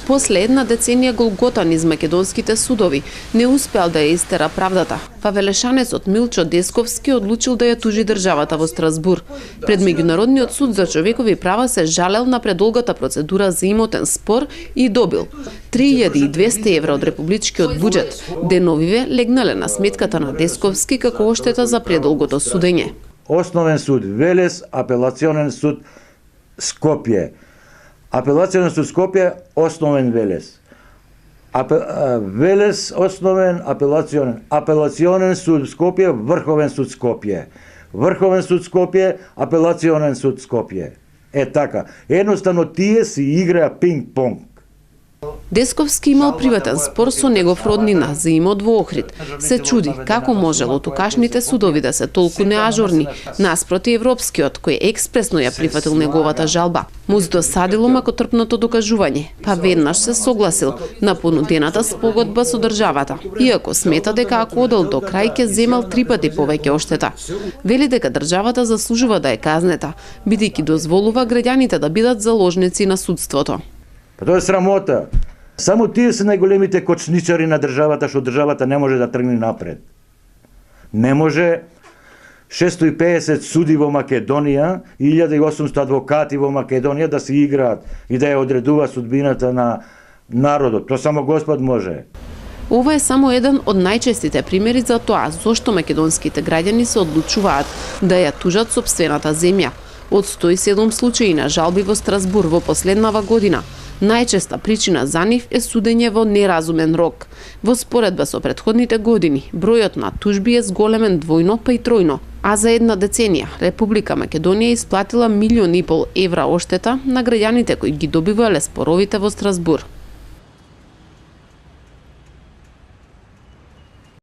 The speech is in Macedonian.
После една деценија голгота низ македонските судови, не успеал да ја истера правдата, па велешанецот Милчо Десковски одлучил да ја тужи државата во Страсбур. Пред Меѓународниот суд за човекови права се жалел на предолгата процедура за имотен спор и добил 3200 евра од републичкиот буџет. Деновиве легнале на сметката на Десковски како оштета за предолгото судење. Основен суд Велес, апелационен суд Скопје. Апелационен суд Скопје, основен Велес. Велес, основен, апелационен. Апелационен суд Скопје, Врховен суд Скопје. Врховен суд Скопје, апелационен суд Скопје. Така. Едноставно тие си играа пинг-понг. Десковски имал приватен спор со негов роднина за имот во Охрид. Се чуди како можело тукашните судови да се толку неажурни наспроти европскиот, кој експресно ја прифатил неговата жалба. Му здосадило макотрпното докажување, па веднаш се согласил на понудената спогодба со државата, иако смета дека ако одел до крај ќе земал 3 пати повеќе оштета. Вели дека државата заслужува да е казнета, бидејќи дозволува граѓаните да бидат заложници на судството. Па тоа е срамота. Само тие се најголемите кочничари на државата, што државата не може да тргне напред. Не може 650 суди во Македонија и 1800 адвокати во Македонија да се играат и да ја одредува судбината на народот. Тоа само Господ може. Ова е само еден од најчестите примери за тоа зошто македонските граѓани се одлучуваат да ја тужат сопствената земја. Од 107 случаи на жалби во Страсбур во последнава година, најчеста причина за нив е судење во неразумен рок. Во споредба со претходните години, бројот на тужби е зголемен двојно па и тројно, а за една деценија Република Македонија исплатила 1,5 милион евра оштета на граѓаните кои ги добивале споровите во Страсбур.